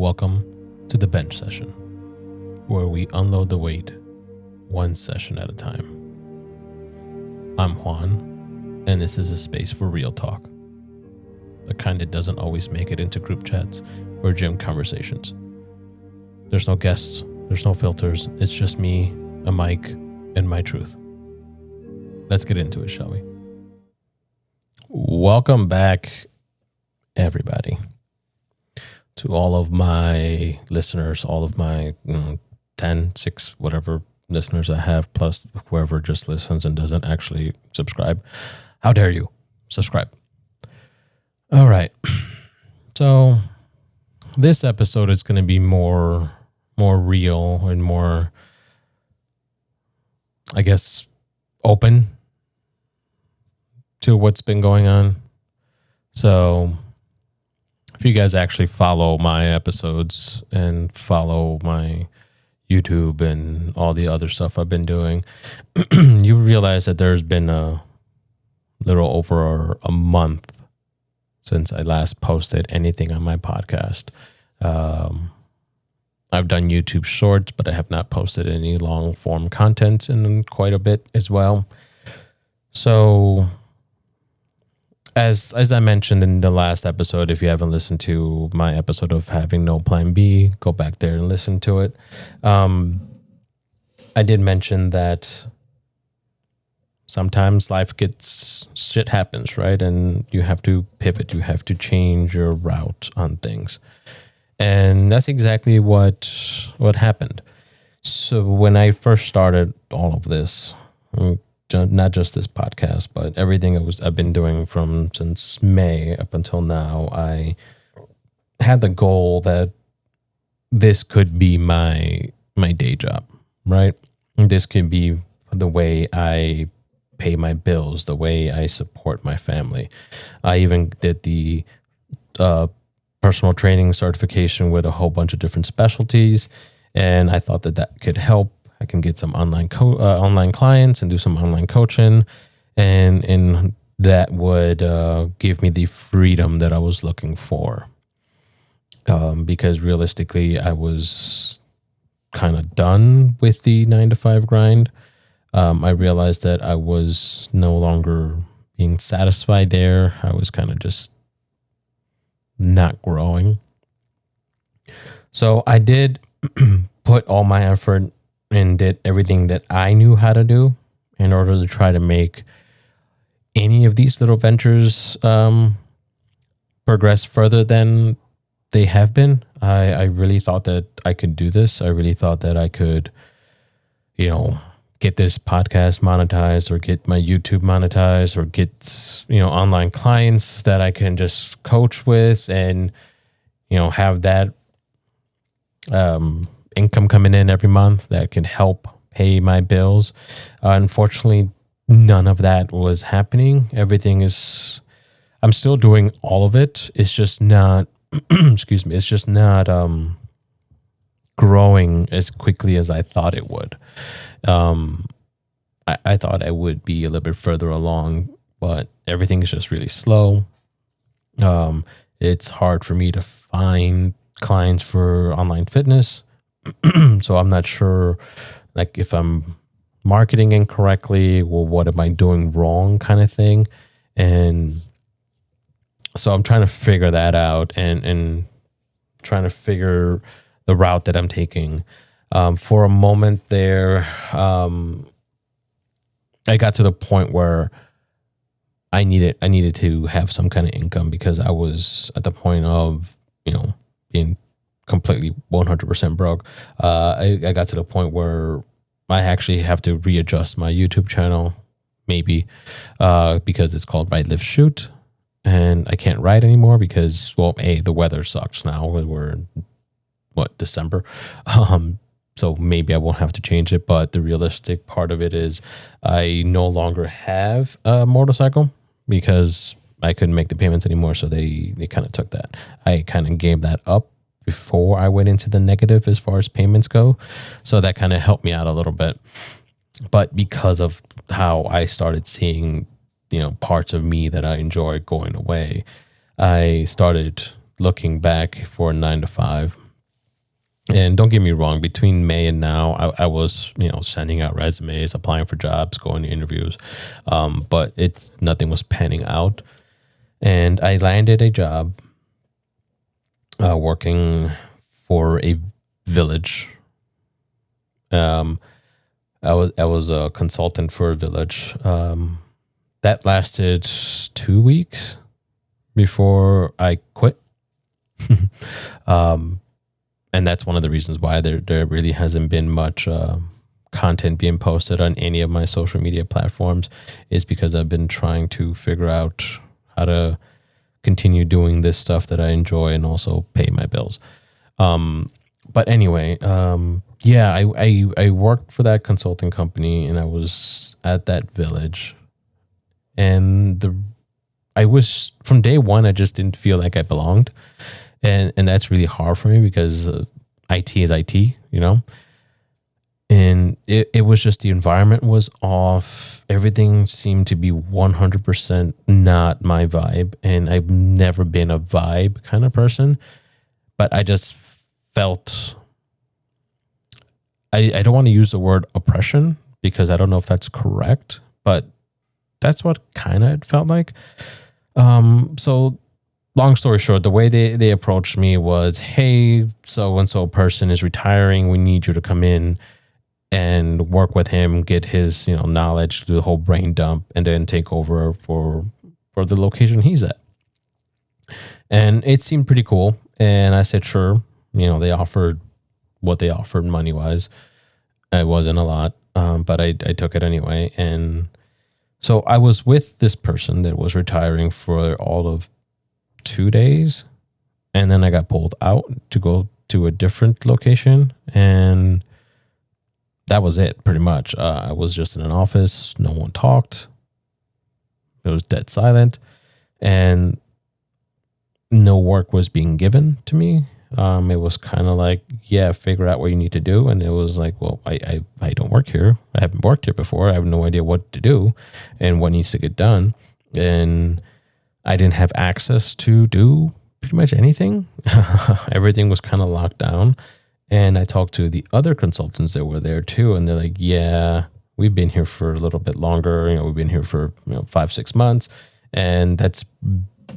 Welcome to the bench session, where we unload the weight one session at a time. I'm Juan, and this is a space for real talk, the kind that doesn't always make it into group chats or gym conversations. There's no guests, there's no filters, it's just me, a mic, and my truth. Let's get into it, shall we? Welcome back, everybody, to all of my listeners, all of my 10, 6, whatever listeners I have, plus whoever just listens and doesn't actually subscribe. How dare you subscribe? All right. So this episode is going to be more real and more, I guess, open to what's been going on. So if you guys actually follow my episodes and follow my YouTube and all the other stuff I've been doing, you realize that there's been a little over a month since I last posted anything on my podcast. I've done YouTube shorts, but I have not posted any long form content in quite a bit as well. So As I mentioned in the last episode, if you haven't listened to my episode of Having No Plan B, go back there and listen to it. I did mention that sometimes shit happens, right? And you have to pivot, you have to change your route on things. And that's exactly what happened. So when I first started all of this, not just this podcast, but everything I've been doing since May up until now, I had the goal that this could be my day job, right? This could be the way I pay my bills, the way I support my family. I even did the personal training certification with a whole bunch of different specialties, and I thought that could help. I can get some online clients and do some online coaching, and that would give me the freedom that I was looking for. Because realistically, I was kind of done with the 9-to-5 grind. I realized that I was no longer being satisfied there. I was kind of just not growing. So I did put all my effort and did everything that I knew how to do in order to try to make any of these little ventures progress further than they have been. I really thought that I could do this. I really thought that I could, get this podcast monetized or get my YouTube monetized or get, online clients that I can just coach with and, have that income coming in every month that can help pay my bills. Unfortunately, none of that was happening. I'm still doing all of it. It's just not, it's just not growing as quickly as I thought it would. I thought I would be a little bit further along, but everything is just really slow. It's hard for me to find clients for online fitness. So I'm not sure, if I'm marketing incorrectly, well, what am I doing wrong kind of thing. And so I'm trying to figure that out and trying to figure the route that I'm taking. For a moment there, I got to the point where I needed to have some kind of income because I was at the point of, being completely 100% broke. I got to the point where I actually have to readjust my YouTube channel, maybe, because it's called Ride, Lift, Shoot, and I can't ride anymore because, the weather sucks now. We're in, December? So maybe I won't have to change it, but the realistic part of it is I no longer have a motorcycle because I couldn't make the payments anymore, so they kind of took that. I kind of gave that up before I went into the negative as far as payments go. So that kind of helped me out a little bit. But because of how I started seeing, parts of me that I enjoy going away, I started looking back for a 9-to-5 And don't get me wrong, between May and now, I was, sending out resumes, applying for jobs, going to interviews, but nothing was panning out. And I landed a job working for a village. I was a consultant for a village. That lasted 2 weeks before I quit. And that's one of the reasons why there really hasn't been much content being posted on any of my social media platforms, is because I've been trying to figure out how to continue doing this stuff that I enjoy and also pay my bills. But anyway, I worked for that consulting company, and I was at that village, and I was, from day one, I just didn't feel like I belonged. And that's really hard for me because IT is IT, and it was just, the environment was off. Everything seemed to be 100% not my vibe. And I've never been a vibe kind of person, but I just felt, I don't want to use the word oppression because I don't know if that's correct, but that's what kind of it felt like. So long story short, the way they approached me was, hey, so-and-so person is retiring. We need you to come in and work with him, get his, knowledge, do the whole brain dump, and then take over for the location he's at. And it seemed pretty cool. And I said, sure. They offered what they offered money-wise. It wasn't a lot, but I took it anyway. And so I was with this person that was retiring for all of 2 days, and then I got pulled out to go to a different location, and that was it pretty much. I was just in an office. No one talked. It was dead silent, and no work was being given to me. It was kind of like, figure out what you need to do. And it was like, well, I don't work here. I haven't worked here before. I have no idea what to do and what needs to get done. And I didn't have access to do pretty much anything. Everything was kind of locked down. And I talked to the other consultants that were there too. And they're like, yeah, we've been here for a little bit longer. We've been here for 5-6 months. And that's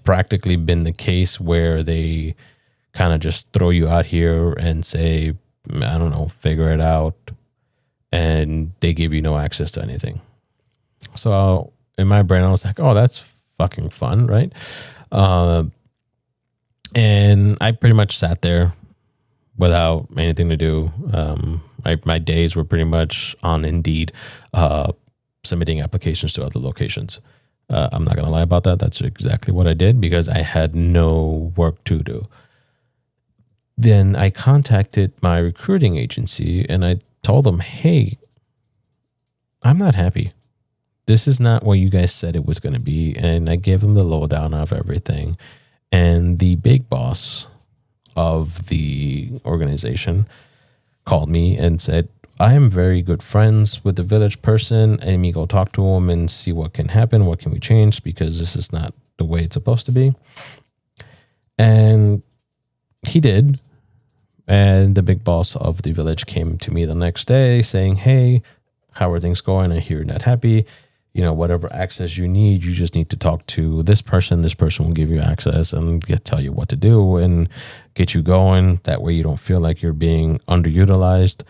practically been the case, where they kind of just throw you out here and say, I don't know, figure it out. And they give you no access to anything. So in my brain, I was like, oh, that's fucking fun, right? And I pretty much sat there without anything to do. My days were pretty much on Indeed, submitting applications to other locations. I'm not going to lie about that. That's exactly what I did because I had no work to do. Then I contacted my recruiting agency and I told them, hey, I'm not happy. This is not what you guys said it was going to be. And I gave them the lowdown of everything. And the big boss of the organization called me and said, I am very good friends with the village person. Let me go talk to him and see what can happen. What can we change? Because this is not the way it's supposed to be. And he did. And the big boss of the village came to me the next day saying, hey, how are things going? I hear you're not happy. Whatever access you need, you just need to talk to this person. This person will give you access and tell you what to do and get you going. That way you don't feel like you're being underutilized.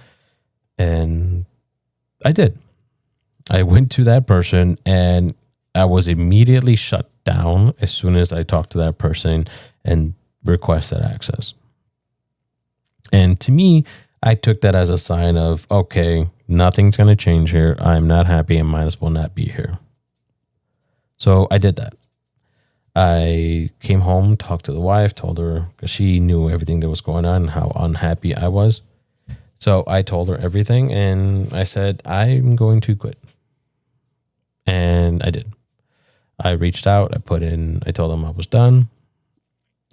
And I did. I went to that person and I was immediately shut down as soon as I talked to that person and requested access. And to me, I took that as a sign of, okay, nothing's going to change here. I'm not happy and might as well not be here. So I did that. I came home, talked to the wife, told her, because she knew everything that was going on and how unhappy I was. So I told her everything and I said, I'm going to quit. And I did. I reached out, I told them I was done.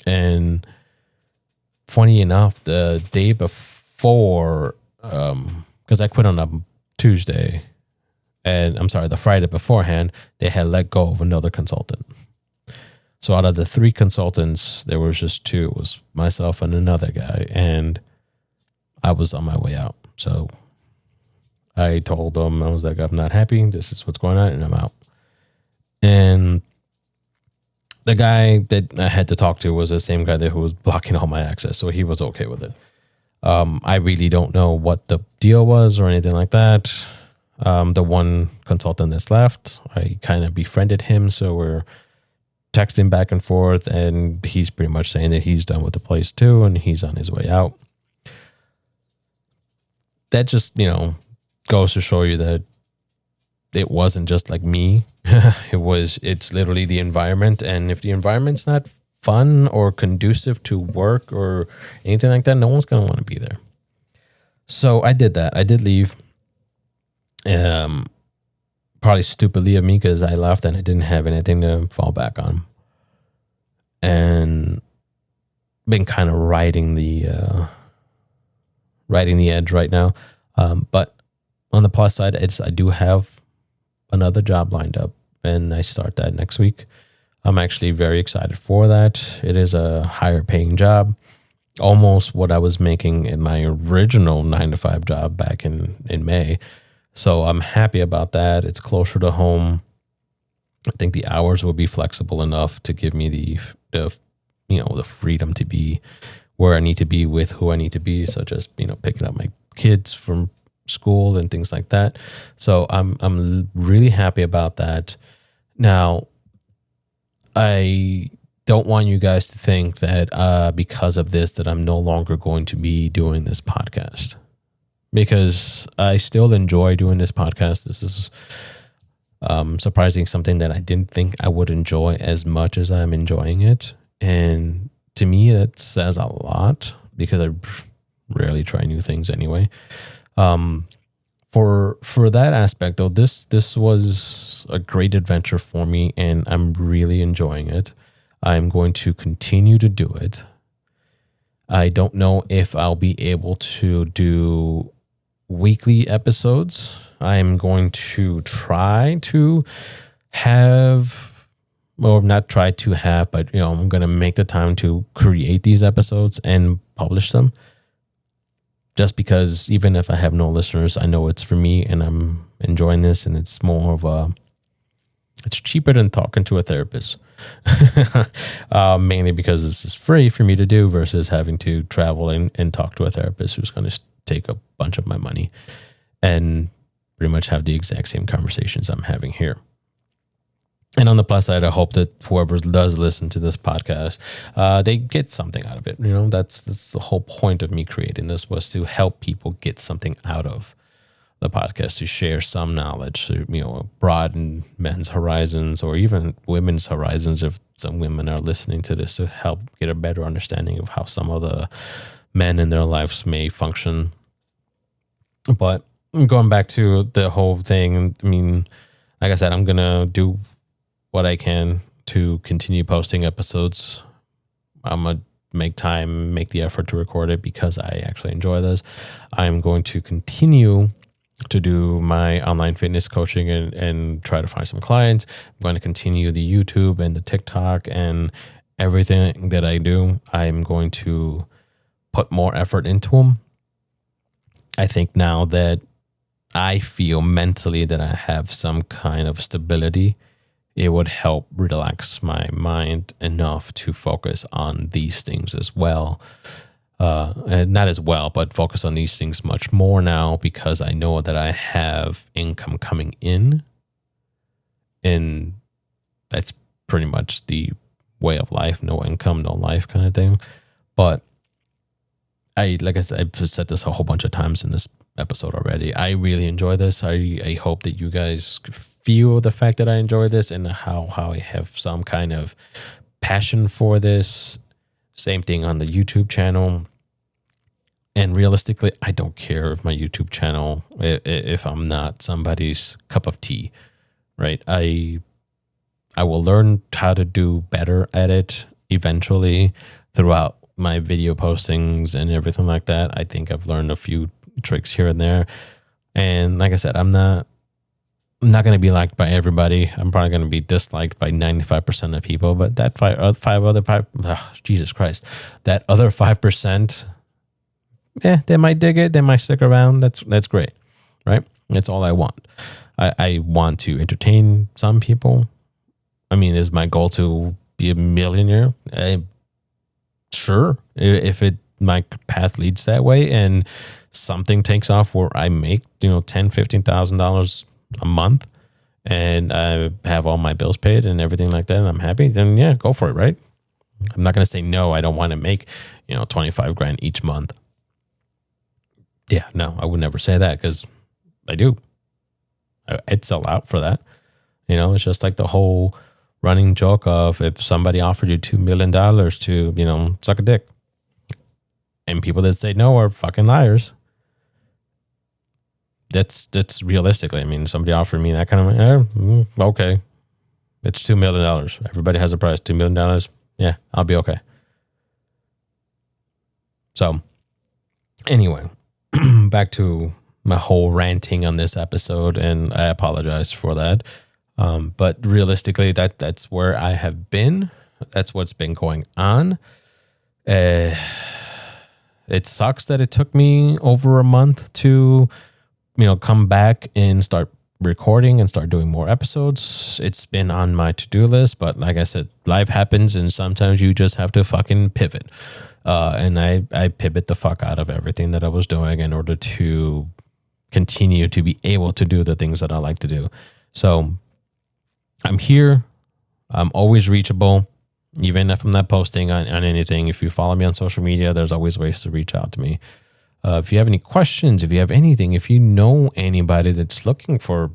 And funny enough, the day before, because I quit on a Tuesday, and the Friday beforehand, they had let go of another consultant. So out of the 3 consultants, there was just 2. It was myself and another guy. And I was on my way out. So I told them, I was like, I'm not happy. This is what's going on, and I'm out. And the guy that I had to talk to was the same guy who was blocking all my access. So he was okay with it. I really don't know what the deal was or anything like that. The one consultant that's left, I kind of befriended him. So we're texting back and forth, and he's pretty much saying that he's done with the place too, and he's on his way out. That just, goes to show you that it wasn't just like me. It's literally the environment. And if the environment's not fun or conducive to work or anything like that, no one's going to want to be there. So I did that. I did leave. Probably stupidly of me, because I left and I didn't have anything to fall back on. And been kind of riding the edge right now. But on the plus side, I do have another job lined up, and I start that next week. I'm actually very excited for that. It is a higher paying job, almost what I was making in my original 9-to-5 job back in May. So I'm happy about that. It's closer to home. I think the hours will be flexible enough to give me the freedom to be where I need to be with who I need to be, such as picking up my kids from school and things like that. So I'm really happy about that. Now, I don't want you guys to think that because of this that I'm no longer going to be doing this podcast, because I still enjoy doing this podcast. This is surprising, something that I didn't think I would enjoy as much as I'm enjoying it. And to me, that says a lot, because I rarely try new things anyway. For that aspect though, this was a great adventure for me, and I'm really enjoying it. I'm going to continue to do it. I don't know if I'll be able to do weekly episodes. I'm going to try to have, well, not try to have, but I'm going to make the time to create these episodes and publish them. Just because even if I have no listeners, I know it's for me and I'm enjoying this, and it's more of it's cheaper than talking to a therapist. Mainly because this is free for me to do versus having to travel and talk to a therapist who's going to take a bunch of my money and pretty much have the exact same conversations I'm having here. And on the plus side, I hope that whoever does listen to this podcast, they get something out of it. That's the whole point of me creating this, was to help people get something out of the podcast, to share some knowledge, to broaden men's horizons or even women's horizons, if some women are listening to this, to help get a better understanding of how some of the men in their lives may function. But going back to the whole thing, I mean, like I said, I'm gonna do what I can to continue posting episodes. I'm gonna make the effort to record it, because I actually enjoy this. I'm going to continue to do my online fitness coaching and try to find some clients. I'm going to continue the YouTube and the TikTok and everything that I do. I'm going to put more effort into them. I think now that I feel mentally that I have some kind of stability, it would help relax my mind enough to focus on these things as well. And not as well, but focus on these things much more now, because I know that I have income coming in. And that's pretty much the way of life. No income, no life kind of thing. But like I said, I've said this a whole bunch of times in this episode already. I really enjoy this. I hope that you guys feel the fact that I enjoy this, and how I have some kind of passion for this. Same thing on the YouTube channel. And realistically, I don't care if my YouTube channel, if I'm not somebody's cup of tea, right? I will learn how to do better at it eventually throughout my video postings and everything like that. I think I've learned a few tricks here and there. And like I said, I'm not going to be liked by everybody. I'm probably going to be disliked by 95% of people, but that that other 5%, they might dig it. They might stick around. That's great, right? That's all I want. I want to entertain some people. I mean, is my goal to be a millionaire? Sure. If my path leads that way and something takes off where I make, $10,000-$15,000 a month and I have all my bills paid and everything like that and I'm happy, then yeah, go for it, right? I'm not going to say no. I don't want to make, 25 grand each month. Yeah, no, I would never say that because I do. I'd sell out for that. It's just like the whole running joke of if somebody offered you $2 million to, suck a dick. And people that say no are fucking liars. That's realistically. I mean, somebody offered me that kind of okay. It's $2 million. Everybody has a price. $2 million. Yeah, I'll be okay. So anyway, back to my whole ranting on this episode, and I apologize for that. But realistically, that's where I have been. That's what's been going on. It sucks that it took me over a month to, come back and start recording and start doing more episodes. It's been on my to-do list, but like I said, life happens and sometimes you just have to fucking pivot. And I pivot the fuck out of everything that I was doing in order to continue to be able to do the things that I like to do. So I'm here. I'm always reachable. Even if I'm not posting on anything, if you follow me on social media, there's always ways to reach out to me. If you have any questions, if you have anything, if you know anybody that's looking for,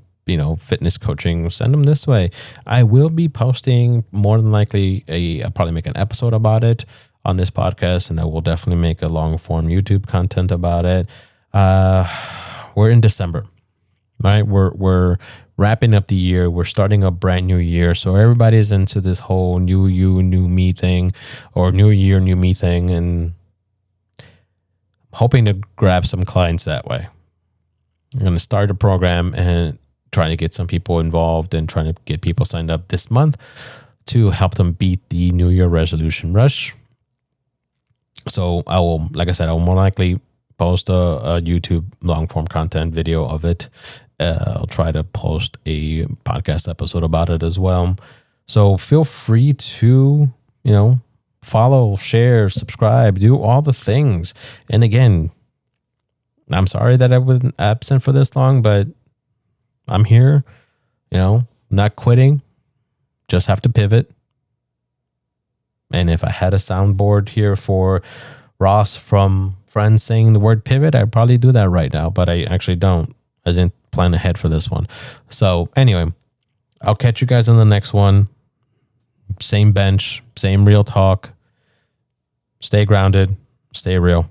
fitness coaching, send them this way. I will be posting more than likely I'll probably make an episode about it on this podcast, and I will definitely make a long form YouTube content about it. We're in December, right? We're wrapping up the year. We're starting a brand new year. So everybody's into this whole new you, new me thing, or new year, new me thing. And I'm hoping to grab some clients that way. I'm going to start a program and trying to get some people involved and trying to get people signed up this month to help them beat the New Year resolution rush. So I will, like I said, I will more likely post a YouTube long form content video of it. I'll try to post a podcast episode about it as well. So feel free to, follow, share, subscribe, do all the things. And again, I'm sorry that I was absent for this long, but I'm here, not quitting, just have to pivot. And if I had a soundboard here for Ross from Friends saying the word pivot, I'd probably do that right now, but I actually don't. I didn't plan ahead for this one. So anyway, I'll catch you guys on the next one. Same bench, same real talk. Stay grounded, stay real.